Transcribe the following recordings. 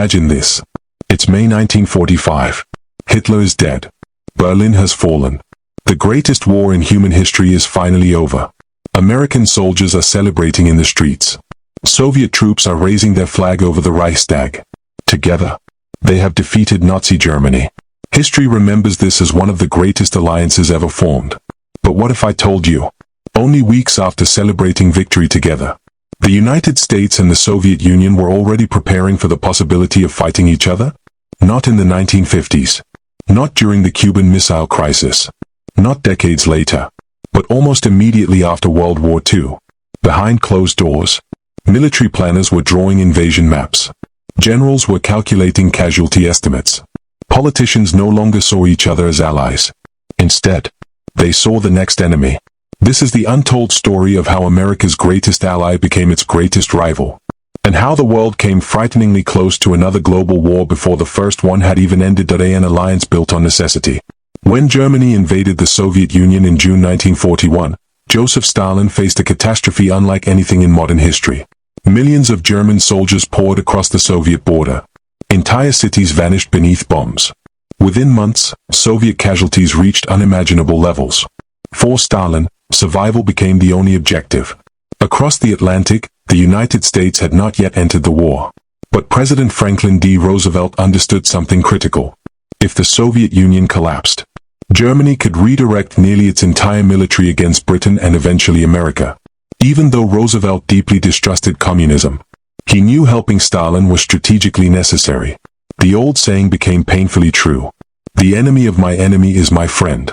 Imagine this. It's May 1945. Hitler is dead. Berlin has fallen. The greatest war in human history is finally over. American soldiers are celebrating in the streets. Soviet troops are raising their flag over the Reichstag. Together, they have defeated Nazi Germany. History remembers this as one of the greatest alliances ever formed. But what if I told you? Only weeks after celebrating victory together, the United States and the Soviet Union were already preparing for the possibility of fighting each other? Not in the 1950s. Not during the Cuban Missile Crisis. Not decades later. But almost immediately after World War II. Behind closed doors, military planners were drawing invasion maps. Generals were calculating casualty estimates. Politicians no longer saw each other as allies. Instead, they saw the next enemy. This is the untold story of how America's greatest ally became its greatest rival. And how the world came frighteningly close to another global war before the first one had even ended. An alliance built on necessity. When Germany invaded the Soviet Union in June 1941, Joseph Stalin faced a catastrophe unlike anything in modern history. Millions of German soldiers poured across the Soviet border. Entire cities vanished beneath bombs. Within months, Soviet casualties reached unimaginable levels. For Stalin, survival became the only objective. Across the Atlantic, the United States had not yet entered the war. But President Franklin D. Roosevelt understood something critical. If the Soviet Union collapsed, Germany could redirect nearly its entire military against Britain and eventually America. Even though Roosevelt deeply distrusted communism, he knew helping Stalin was strategically necessary. The old saying became painfully true. The enemy of my enemy is my friend.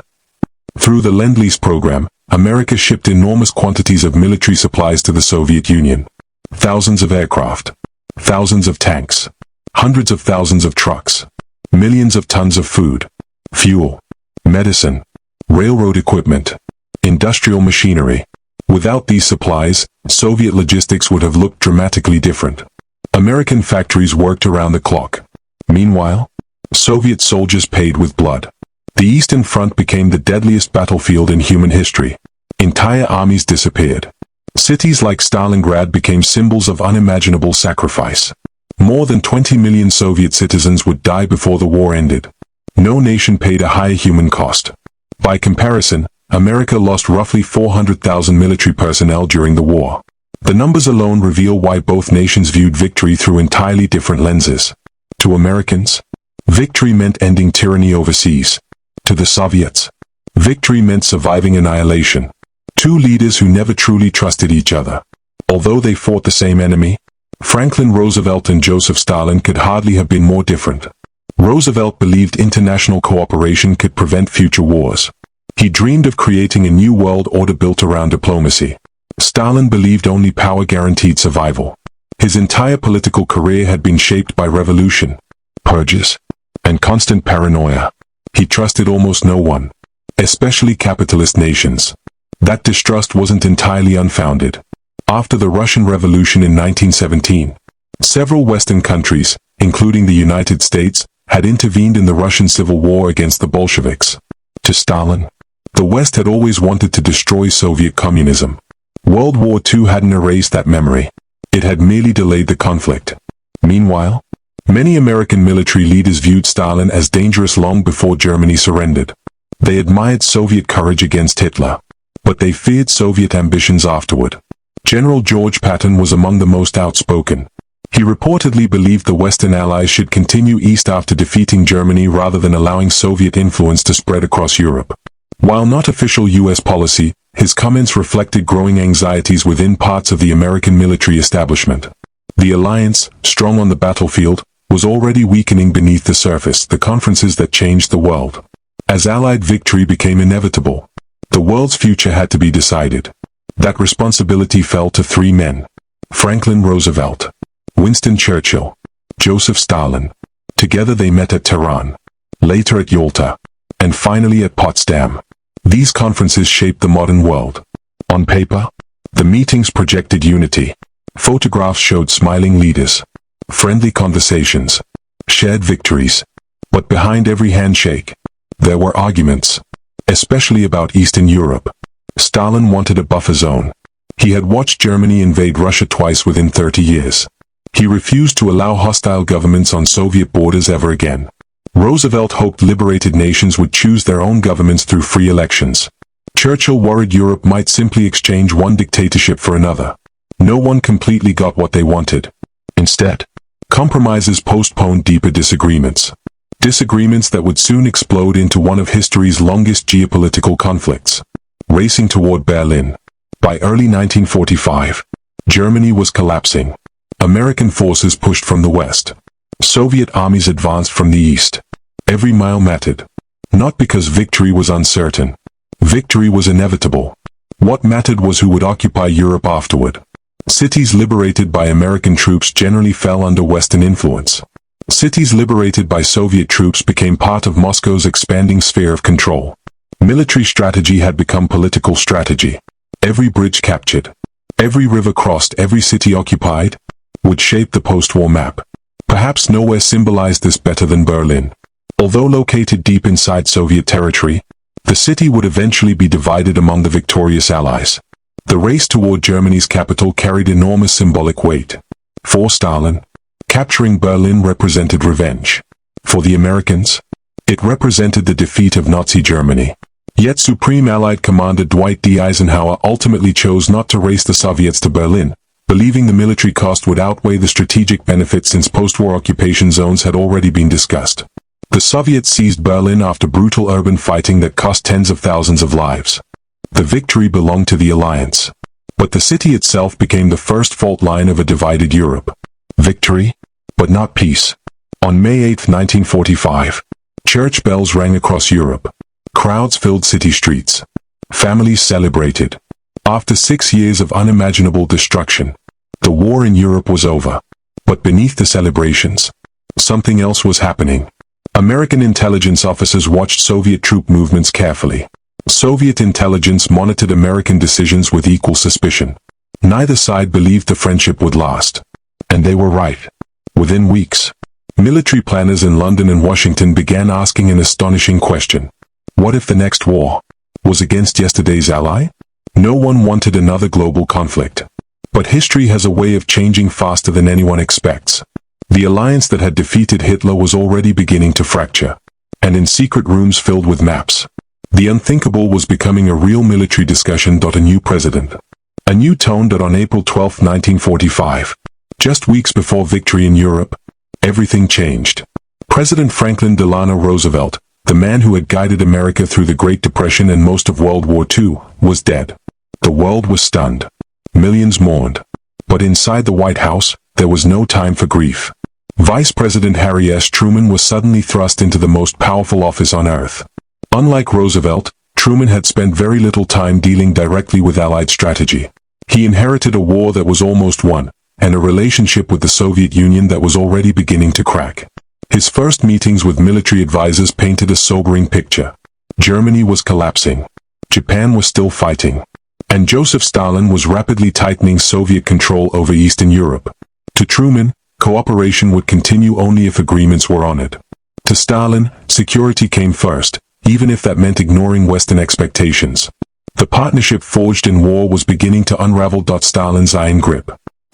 Through the Lend-Lease program, America shipped enormous quantities of military supplies to the Soviet Union. Thousands of aircraft, thousands of tanks, hundreds of thousands of trucks, millions of tons of food, fuel, medicine, railroad equipment, industrial machinery. Without these supplies, Soviet logistics would have looked dramatically different. American factories worked around the clock. Meanwhile, Soviet soldiers paid with blood. The Eastern Front became the deadliest battlefield in human history. Entire armies disappeared. Cities like Stalingrad became symbols of unimaginable sacrifice. More than 20 million Soviet citizens would die before the war ended. No nation paid a higher human cost. By comparison, America lost roughly 400,000 military personnel during the war. The numbers alone reveal why both nations viewed victory through entirely different lenses. To Americans, victory meant ending tyranny overseas. To the Soviets, victory meant surviving annihilation. Two leaders who never truly trusted each other. Although they fought the same enemy, Franklin Roosevelt and Joseph Stalin could hardly have been more different. Roosevelt believed international cooperation could prevent future wars. He dreamed of creating a new world order built around diplomacy. Stalin believed only power guaranteed survival. His entire political career had been shaped by revolution, purges, and constant paranoia. He trusted almost no one, especially capitalist nations. That distrust wasn't entirely unfounded. After the Russian Revolution in 1917, several Western countries, including the United States, had intervened in the Russian Civil War against the Bolsheviks. To Stalin, the West had always wanted to destroy Soviet communism. World War II hadn't erased that memory. It had merely delayed the conflict. Meanwhile, many American military leaders viewed Stalin as dangerous long before Germany surrendered. They admired Soviet courage against Hitler, but they feared Soviet ambitions afterward. General George Patton was among the most outspoken. He reportedly believed the Western Allies should continue east after defeating Germany rather than allowing Soviet influence to spread across Europe. While not official U.S. policy, his comments reflected growing anxieties within parts of the American military establishment. The alliance, strong on the battlefield, was already weakening beneath the surface. The conferences that changed the world. As Allied victory became inevitable, the world's future had to be decided. That responsibility fell to three men: Franklin Roosevelt, Winston Churchill, Joseph Stalin. Together they met at Tehran, later at Yalta, and finally at Potsdam. These conferences shaped the modern world. On paper, the meetings projected unity. Photographs showed smiling leaders, friendly conversations, shared victories. But behind every handshake, there were arguments, especially about Eastern Europe. Stalin wanted a buffer zone. He had watched Germany invade Russia twice within 30 years. He refused to allow hostile governments on Soviet borders ever again. Roosevelt hoped liberated nations would choose their own governments through free elections. Churchill worried Europe might simply exchange one dictatorship for another. No one completely got what they wanted. Instead, compromises postponed deeper disagreements. Disagreements that would soon explode into one of history's longest geopolitical conflicts. Racing toward Berlin. By early 1945, Germany was collapsing. American forces pushed from the west. Soviet armies advanced from the east. Every mile mattered. Not because victory was uncertain. Victory was inevitable. What mattered was who would occupy Europe afterward. Cities liberated by American troops generally fell under Western influence. Cities liberated by Soviet troops became part of Moscow's expanding sphere of control. Military strategy had become political strategy. Every bridge captured, every river crossed, every city occupied, would shape the post-war map. Perhaps nowhere symbolized this better than Berlin. Although located deep inside Soviet territory, the city would eventually be divided among the victorious Allies. The race toward Germany's capital carried enormous symbolic weight. For Stalin, capturing Berlin represented revenge. For the Americans, it represented the defeat of Nazi Germany. Yet Supreme Allied Commander Dwight D. Eisenhower ultimately chose not to race the Soviets to Berlin, believing the military cost would outweigh the strategic benefits since post-war occupation zones had already been discussed. The Soviets seized Berlin after brutal urban fighting that cost tens of thousands of lives. The victory belonged to the alliance. But the city itself became the first fault line of a divided Europe. Victory, but not peace. On May 8, 1945, church bells rang across Europe. Crowds filled city streets. Families celebrated. After 6 years of unimaginable destruction, the war in Europe was over. But beneath the celebrations, something else was happening. American intelligence officers watched Soviet troop movements carefully. Soviet intelligence monitored American decisions with equal suspicion. Neither side believed the friendship would last. And they were right. Within weeks, military planners in London and Washington began asking an astonishing question. What if the next war was against yesterday's ally? No one wanted another global conflict. But history has a way of changing faster than anyone expects. The alliance that had defeated Hitler was already beginning to fracture. And in secret rooms filled with maps, the unthinkable was becoming a real military discussion. A new president. A new tone. On April 12, 1945, just weeks before victory in Europe, everything changed. President Franklin Delano Roosevelt, the man who had guided America through the Great Depression and most of World War II, was dead. The world was stunned. Millions mourned. But inside the White House, there was no time for grief. Vice President Harry S. Truman was suddenly thrust into the most powerful office on earth. Unlike Roosevelt, Truman had spent very little time dealing directly with Allied strategy. He inherited a war that was almost won, and a relationship with the Soviet Union that was already beginning to crack. His first meetings with military advisors painted a sobering picture. Germany was collapsing. Japan was still fighting. And Joseph Stalin was rapidly tightening Soviet control over Eastern Europe. To Truman, cooperation would continue only if agreements were honored. To Stalin, security came first, even if that meant ignoring Western expectations. The partnership forged in war was beginning to unravel. Stalin's iron grip.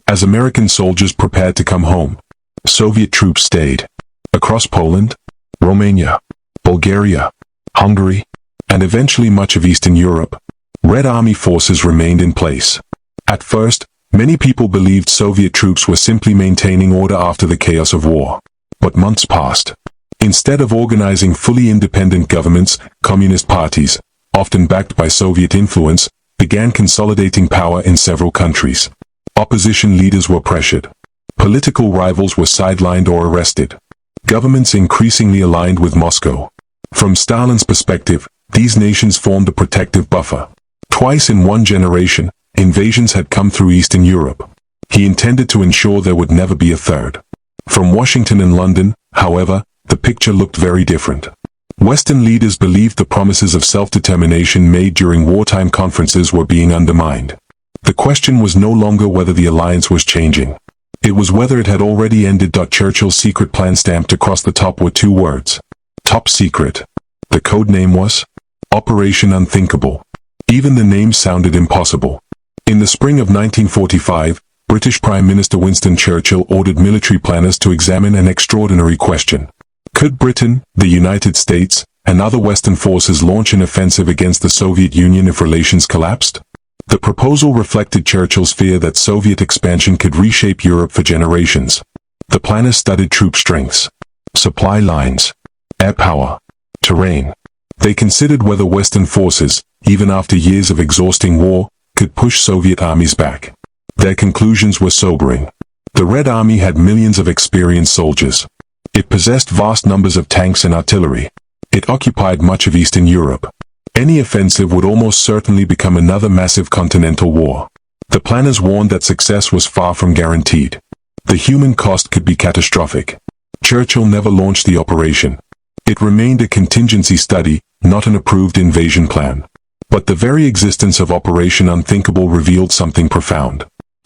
As American soldiers prepared to come home, Soviet troops stayed. Across Poland, Romania, Bulgaria, Hungary, and eventually much of Eastern Europe, Red Army forces remained in place. At first, many people believed Soviet troops were simply maintaining order after the chaos of war. But months passed. Instead of organizing fully independent governments, communist parties, often backed by Soviet influence, began consolidating power in several countries. Opposition leaders were pressured. Political rivals were sidelined or arrested. Governments increasingly aligned with Moscow. From Stalin's perspective, these nations formed a protective buffer. Twice in one generation, invasions had come through Eastern Europe. He intended to ensure there would never be a third. From Washington and London, however, the picture looked very different. Western leaders believed the promises of self-determination made during wartime conferences were being undermined. The question was no longer whether the alliance was changing. It was whether it had already ended. Churchill's secret plan stamped across the top were two words. Top secret. The code name was Operation Unthinkable. Even the name sounded impossible. In the spring of 1945, British Prime Minister Winston Churchill ordered military planners to examine an extraordinary question. Could Britain, the United States, and other Western forces launch an offensive against the Soviet Union if relations collapsed? The proposal reflected Churchill's fear that Soviet expansion could reshape Europe for generations. The planners studied troop strengths, supply lines, air power, terrain. They considered whether Western forces, even after years of exhausting war, could push Soviet armies back. Their conclusions were sobering. The Red Army had millions of experienced soldiers. It possessed vast numbers of tanks and artillery. It occupied much of Eastern Europe. Any offensive would almost certainly become another massive continental war. The planners warned that success was far from guaranteed. The human cost could be catastrophic. Churchill never launched the operation. It remained a contingency study, not an approved invasion plan. But the very existence of Operation Unthinkable revealed something profound.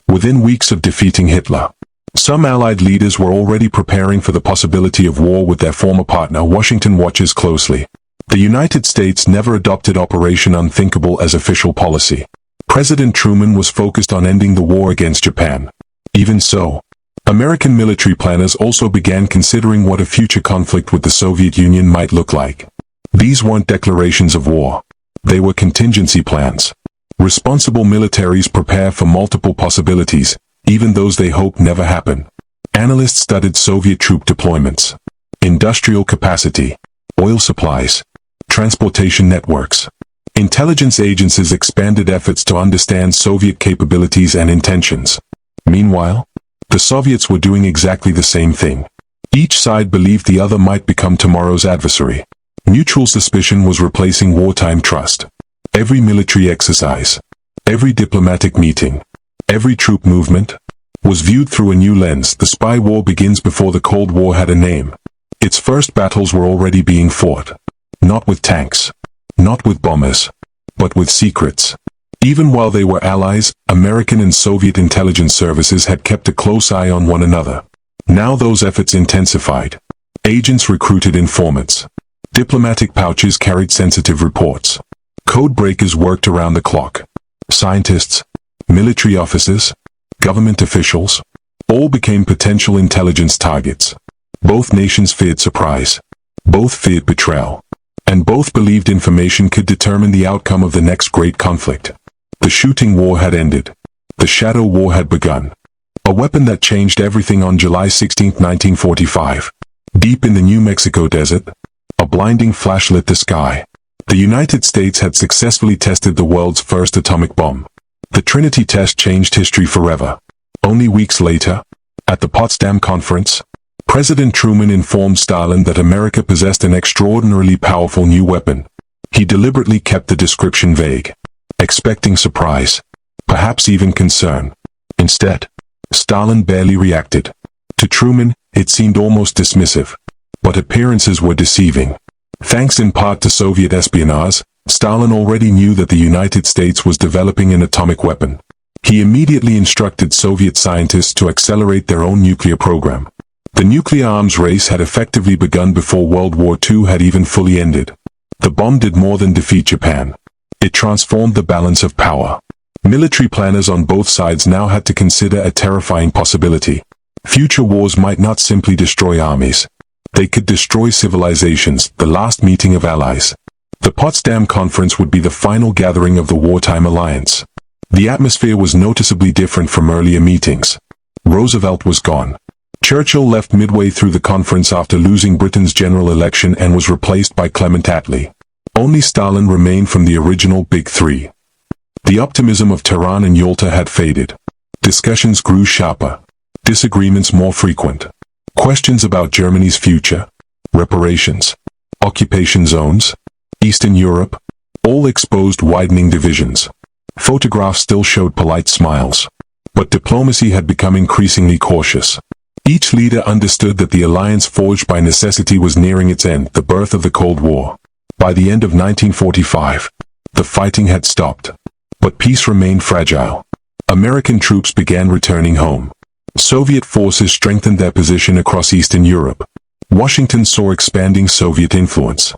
Within weeks of defeating Hitler, some Allied leaders were already preparing for the possibility of war with their former partner. Washington watches closely. The United States never adopted Operation Unthinkable as official policy. President Truman was focused on ending the war against Japan. Even so, American military planners also began considering what a future conflict with the Soviet Union might look like. These weren't declarations of war. They were contingency plans. Responsible militaries prepare for multiple possibilities, even those they hope never happen. Analysts studied Soviet troop deployments, industrial capacity, oil supplies, transportation networks. Intelligence agencies expanded efforts to understand Soviet capabilities and intentions. Meanwhile, the Soviets were doing exactly the same thing. Each side believed the other might become tomorrow's adversary. Mutual suspicion was replacing wartime trust. Every military exercise, every diplomatic meeting, every troop movement was viewed through a new lens. The spy war begins before the Cold War had a name. Its first battles were already being fought. Not with tanks, not with bombers, but with secrets. Even while they were allies, American and Soviet intelligence services had kept a close eye on one another. Now those efforts intensified. Agents recruited informants. Diplomatic pouches carried sensitive reports. Code breakers worked around the clock. Scientists, military officers, government officials, all became potential intelligence targets. Both nations feared surprise. Both feared betrayal. And both believed information could determine the outcome of the next great conflict. The shooting war had ended. The shadow war had begun. A weapon that changed everything on July 16, 1945. Deep in the New Mexico desert, a blinding flash lit the sky. The United States had successfully tested the world's first atomic bomb. The Trinity test changed history forever. Only weeks later, at the Potsdam Conference, President Truman informed Stalin that America possessed an extraordinarily powerful new weapon. He deliberately kept the description vague, expecting surprise, perhaps even concern. Instead, Stalin barely reacted. To Truman, it seemed almost dismissive. But appearances were deceiving. Thanks in part to Soviet espionage, Stalin already knew that the United States was developing an atomic weapon. He immediately instructed Soviet scientists to accelerate their own nuclear program. The nuclear arms race had effectively begun before World War II had even fully ended. The bomb did more than defeat Japan. It transformed the balance of power. Military planners on both sides now had to consider a terrifying possibility. Future wars might not simply destroy armies. They could destroy civilizations, the last meeting of allies. The Potsdam Conference would be the final gathering of the wartime alliance. The atmosphere was noticeably different from earlier meetings. Roosevelt was gone. Churchill left midway through the conference after losing Britain's general election and was replaced by Clement Attlee. Only Stalin remained from the original Big Three. The optimism of Tehran and Yalta had faded. Discussions grew sharper. Disagreements more frequent. Questions about Germany's future, reparations, occupation zones, Eastern Europe, all exposed widening divisions. Photographs still showed polite smiles. But diplomacy had become increasingly cautious. Each leader understood that the alliance forged by necessity was nearing its end, the birth of the Cold War. By the end of 1945, the fighting had stopped. But peace remained fragile. American troops began returning home. Soviet forces strengthened their position across Eastern Europe. Washington saw expanding Soviet influence.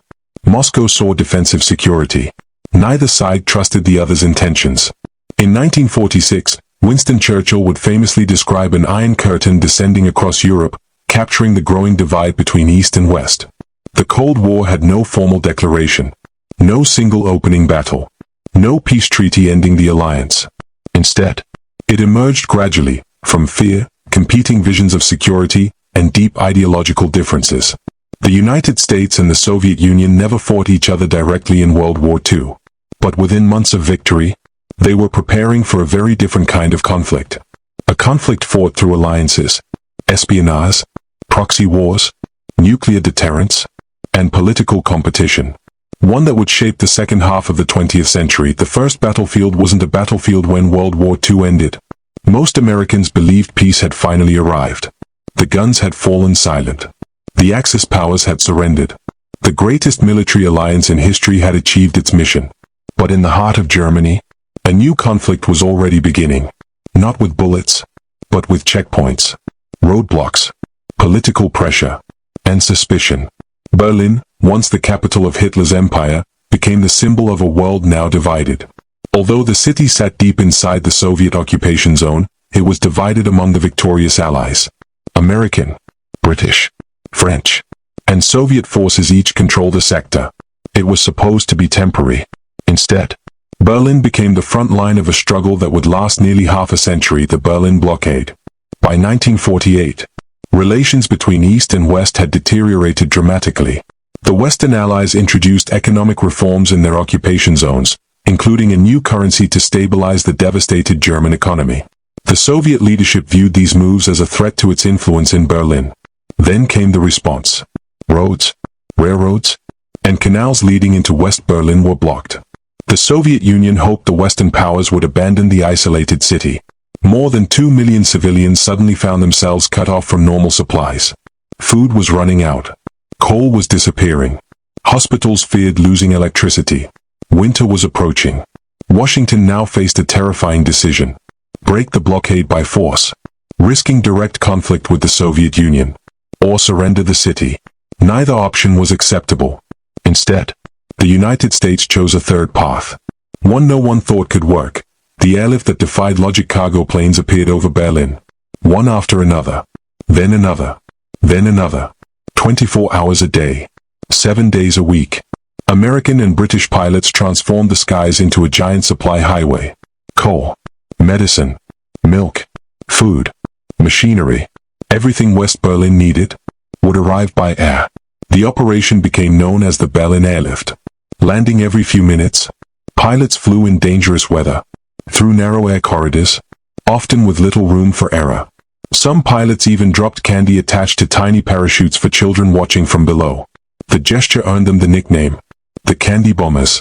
Moscow saw defensive security. Neither side trusted the other's intentions. In 1946, Winston Churchill would famously describe an iron curtain descending across Europe, capturing the growing divide between East and West. The Cold War had no formal declaration, no single opening battle, no peace treaty ending the alliance. Instead, it emerged gradually, from fear, competing visions of security, and deep ideological differences. The United States and the Soviet Union never fought each other directly in World War II. But within months of victory, they were preparing for a very different kind of conflict. A conflict fought through alliances, espionage, proxy wars, nuclear deterrence, and political competition. One that would shape the second half of the 20th century. The first battlefield wasn't a battlefield when World War II ended. Most Americans believed peace had finally arrived. The guns had fallen silent. The Axis powers had surrendered. The greatest military alliance in history had achieved its mission. But in the heart of Germany, a new conflict was already beginning. Not with bullets, but with checkpoints, roadblocks, political pressure, and suspicion. Berlin, once the capital of Hitler's empire, became the symbol of a world now divided. Although the city sat deep inside the Soviet occupation zone, it was divided among the victorious allies. American, British, French, and Soviet forces each controlled a sector. It was supposed to be temporary. Instead, Berlin became the front line of a struggle that would last nearly half a century, the Berlin Blockade. By 1948, relations between East and West had deteriorated dramatically. The Western Allies introduced economic reforms in their occupation zones, including a new currency to stabilize the devastated German economy. The Soviet leadership viewed these moves as a threat to its influence in Berlin. Then came the response. Roads, railroads, and canals leading into West Berlin were blocked. The Soviet Union hoped the Western powers would abandon the isolated city. More than 2 million civilians suddenly found themselves cut off from normal supplies. Food was running out. Coal was disappearing. Hospitals feared losing electricity. Winter was approaching. Washington now faced a terrifying decision. Break the blockade by force, risking direct conflict with the Soviet Union, or surrender the city. Neither option was acceptable. Instead, the United States chose a third path. One no one thought could work. The airlift that defied logic. Cargo planes appeared over Berlin. One after another. Then another. Then another. 24 hours a day. 7 days a week. American and British pilots transformed the skies into a giant supply highway. Coal, medicine, milk, food, machinery, everything West Berlin needed, would arrive by air. The operation became known as the Berlin Airlift. Landing every few minutes, pilots flew in dangerous weather, through narrow air corridors, often with little room for error. Some pilots even dropped candy attached to tiny parachutes for children watching from below. The gesture earned them the nickname, the Candy Bombers.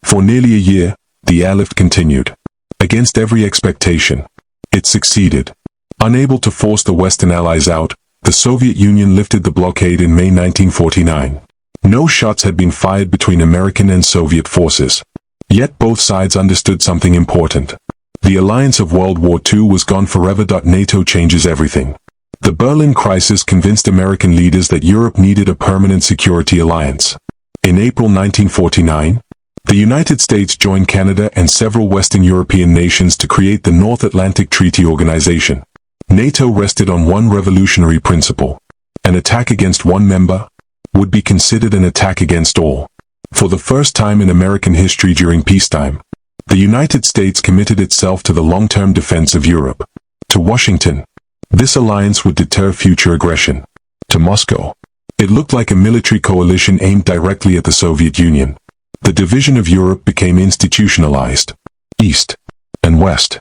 For nearly a year, the airlift continued. Against every expectation, it succeeded. Unable to force the Western Allies out, the Soviet Union lifted the blockade in May 1949. No shots had been fired between American and Soviet forces. Yet both sides understood something important. The alliance of World War II was gone forever. NATO changes everything. The Berlin crisis convinced American leaders that Europe needed a permanent security alliance. In April 1949, the United States joined Canada and several Western European nations to create the North Atlantic Treaty Organization. NATO rested on one revolutionary principle. An attack against one member would be considered an attack against all. For the first time in American history during peacetime, the United States committed itself to the long-term defense of Europe. To Washington, this alliance would deter future aggression. To Moscow, it looked like a military coalition aimed directly at the Soviet Union. The division of Europe became institutionalized. East and West.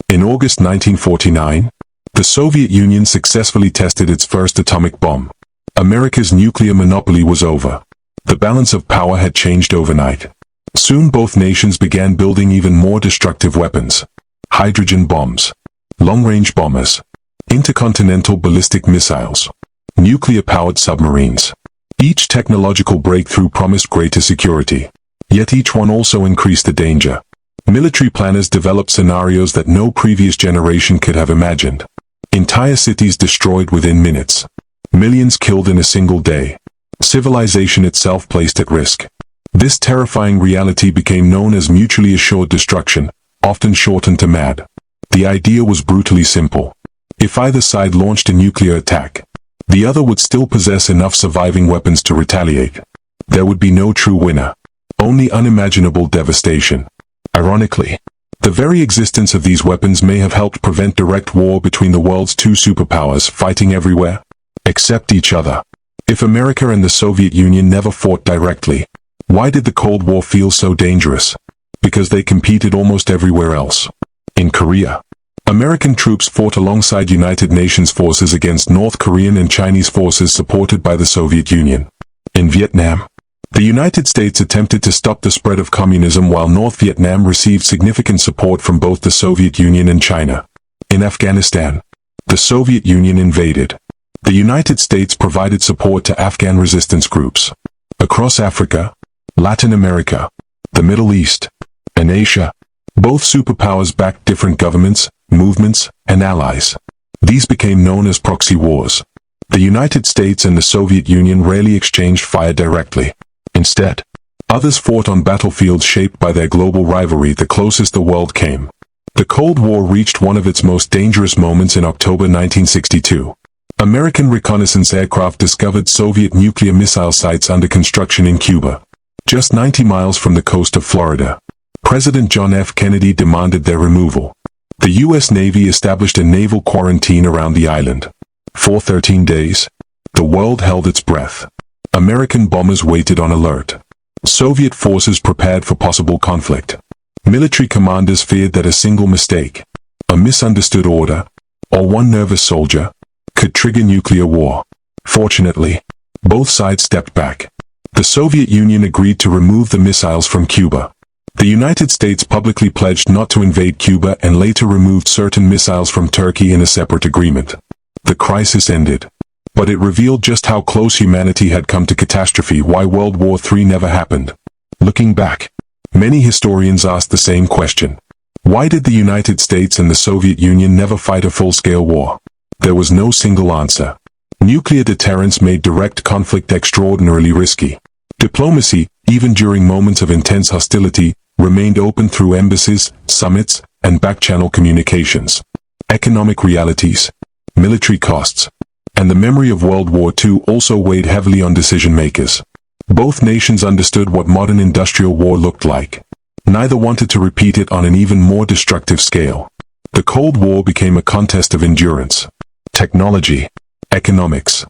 In August 1949, the Soviet Union successfully tested its first atomic bomb. America's nuclear monopoly was over. The balance of power had changed overnight. Soon both nations began building even more destructive weapons. Hydrogen bombs, long-range bombers, intercontinental ballistic missiles, nuclear-powered submarines. Each technological breakthrough promised greater security. Yet each one also increased the danger. Military planners developed scenarios that no previous generation could have imagined. Entire cities destroyed within minutes. Millions killed in a single day. Civilization itself placed at risk. This terrifying reality became known as mutually assured destruction, often shortened to MAD. The idea was brutally simple. If either side launched a nuclear attack, the other would still possess enough surviving weapons to retaliate. There would be no true winner, only unimaginable devastation. Ironically, the very existence of these weapons may have helped prevent direct war between the world's two superpowers fighting everywhere, except each other. If America and the Soviet Union never fought directly, why did the Cold War feel so dangerous? Because they competed almost everywhere else. In Korea, American troops fought alongside United Nations forces against North Korean and Chinese forces supported by the Soviet Union. In Vietnam, the United States attempted to stop the spread of communism while North Vietnam received significant support from both the Soviet Union and China. In Afghanistan, the Soviet Union invaded. The United States provided support to Afghan resistance groups. Across Africa, Latin America, the Middle East, and Asia, both superpowers backed different governments, movements, and allies. These became known as proxy wars. The United States and the Soviet Union rarely exchanged fire directly. Instead, others fought on battlefields shaped by their global rivalry the closest the world came. The Cold War reached one of its most dangerous moments in October 1962. American reconnaissance aircraft discovered Soviet nuclear missile sites under construction in Cuba, just 90 miles from the coast of Florida. President John F. Kennedy demanded their removal. The U.S. Navy established a naval quarantine around the island. For 13 days, the world held its breath. American bombers waited on alert. Soviet forces prepared for possible conflict. Military commanders feared that a single mistake, a misunderstood order, or one nervous soldier could trigger nuclear war. Fortunately, both sides stepped back. The Soviet Union agreed to remove the missiles from Cuba. The United States publicly pledged not to invade Cuba and later removed certain missiles from Turkey in a separate agreement. The crisis ended, but it revealed just how close humanity had come to catastrophe, why World War III never happened. Looking back, many historians ask the same question. Why did the United States and the Soviet Union never fight a full-scale war? There was no single answer. Nuclear deterrence made direct conflict extraordinarily risky. Diplomacy, even during moments of intense hostility, remained open through embassies, summits, and back-channel communications. Economic realities, military costs, and the memory of World War II also weighed heavily on decision-makers. Both nations understood what modern industrial war looked like. Neither wanted to repeat it on an even more destructive scale. The Cold War became a contest of endurance. Technology, economics,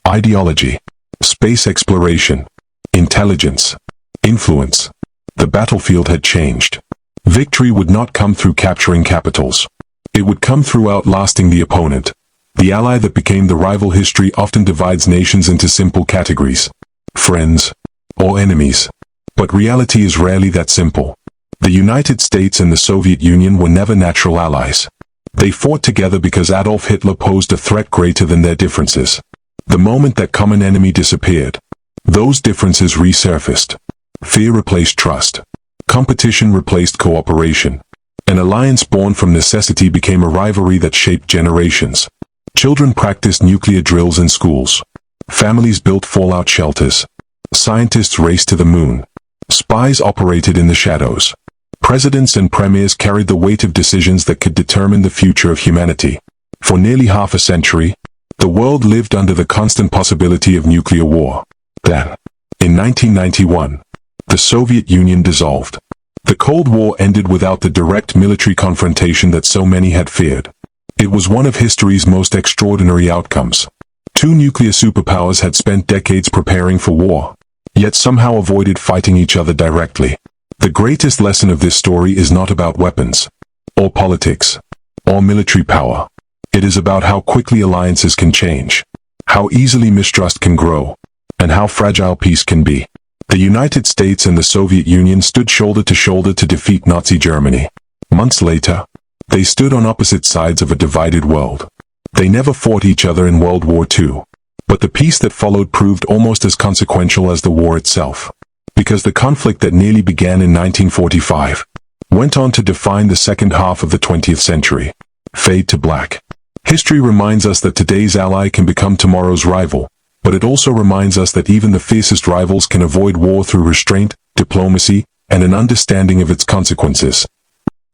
ideology, space exploration, intelligence, influence. The battlefield had changed. Victory would not come through capturing capitals. It would come through outlasting the opponent. The ally that became the rival. History often divides nations into simple categories: friends or enemies. But reality is rarely that simple. The United States and the Soviet Union were never natural allies. They fought together because Adolf Hitler posed a threat greater than their differences. The moment that common enemy disappeared, those differences resurfaced. Fear replaced trust. Competition replaced cooperation. An alliance born from necessity became a rivalry that shaped generations. Children practiced nuclear drills in schools. Families built fallout shelters. Scientists raced to the moon. Spies operated in the shadows. Presidents and premiers carried the weight of decisions that could determine the future of humanity. For nearly half a century, the world lived under the constant possibility of nuclear war. Then, in 1991, the Soviet Union dissolved. The Cold War ended without the direct military confrontation that so many had feared. It was one of history's most extraordinary outcomes. Two nuclear superpowers had spent decades preparing for war, yet somehow avoided fighting each other directly. The greatest lesson of this story is not about weapons, or politics, or military power. It is about how quickly alliances can change, how easily mistrust can grow, and how fragile peace can be. The United States and the Soviet Union stood shoulder to shoulder to defeat Nazi Germany. Months later, they stood on opposite sides of a divided world. They never fought each other in World War II. But the peace that followed proved almost as consequential as the war itself. Because the conflict that nearly began in 1945 went on to define the second half of the 20th century. Fade to black. History reminds us that today's ally can become tomorrow's rival, but it also reminds us that even the fiercest rivals can avoid war through restraint, diplomacy, and an understanding of its consequences.